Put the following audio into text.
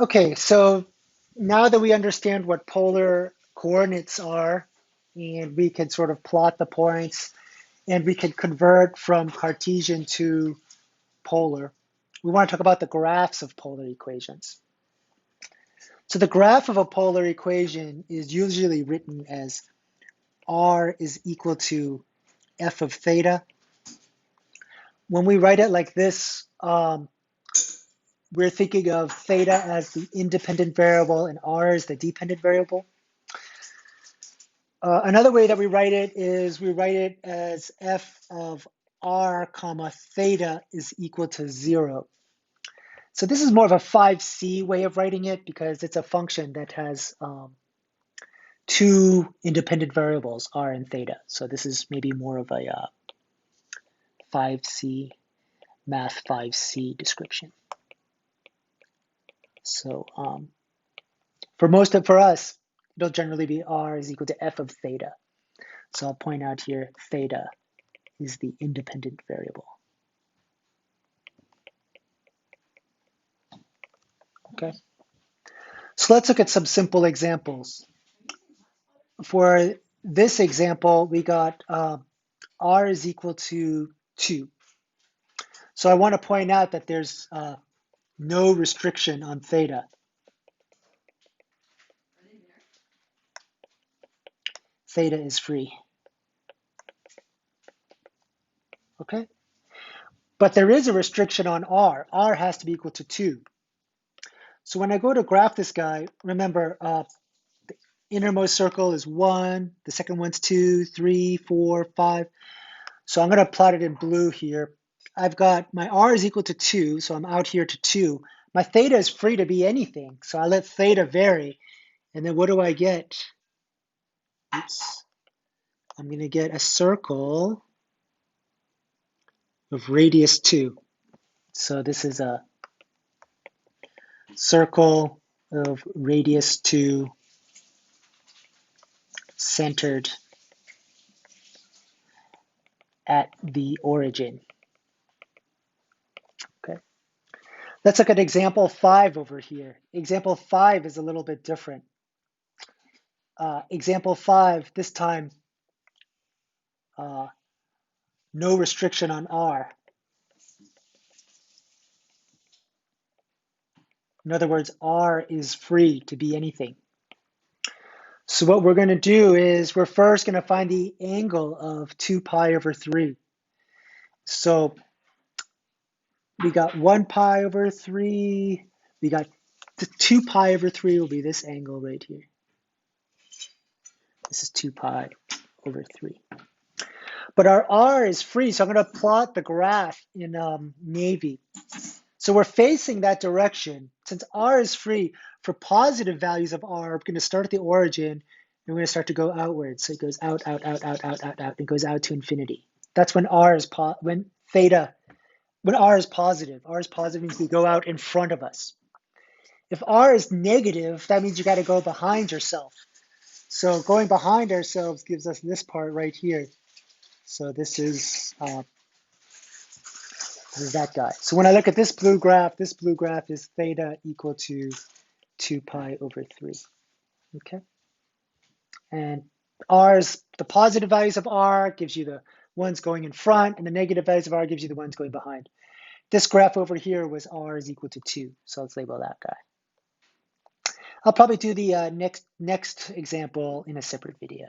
Okay, so now that we understand what polar coordinates are, and we can sort of plot the points, and we can convert from Cartesian to polar, we want to talk about the graphs of polar equations. So the graph of a polar equation is usually written as r is equal to f of theta. When we write it like this, we're thinking of theta as the independent variable and r as the dependent variable. Another way that we write it is we write it as f of r comma theta is equal to 0. So this is more of a 5C way of writing it because it's a function that has two independent variables, r and theta. So this is maybe more of a 5C, math 5C description. So for us, it'll generally be r is equal to f of theta. So I'll point out here, theta is the independent variable. Okay. So let's look at some simple examples. For this example, we got r is equal to 2. So I want to point out that there's no restriction on theta. Theta is free. Okay? But there is a restriction on r. R has to be equal to 2. So when I go to graph this guy, remember the innermost circle is 1, the second one's 2, 3, 4, 5. So I'm going to plot it in blue here. I've got my r is equal to 2, so I'm out here to 2. My theta is free to be anything, so I let theta vary. And then what do I get? Oops. I'm going to get a circle of radius 2. So this is a circle of radius 2 centered at the origin. Okay. Let's look at example 5 over here. Example 5 is a little bit different. Example 5, this time, no restriction on R. In other words, R is free to be anything. So what we're going to do is we're first going to find the angle of 2 pi over 3. So we got 1 pi over 3. We got 2 pi over 3 will be this angle right here. This is 2 pi over 3. But our R is free, so I'm going to plot the graph in navy. So we're facing that direction. Since R is free, for positive values of R, we're going to start at the origin, and we're going to start to go outwards. So it goes out, out, out, out, out, out, out. It goes out to infinity. That's when R is when R is positive. R is positive means we go out in front of us. If R is negative, that means you got to go behind yourself. So going behind ourselves gives us this part right here. So this is that guy. So when I look at this blue graph is theta equal to 2 pi over 3. Okay. And R's, the positive values of R gives you the ones going in front, and the negative values of R gives you the ones going behind. This graph over here was R is equal to 2. So let's label that guy. I'll probably do the next example in a separate video.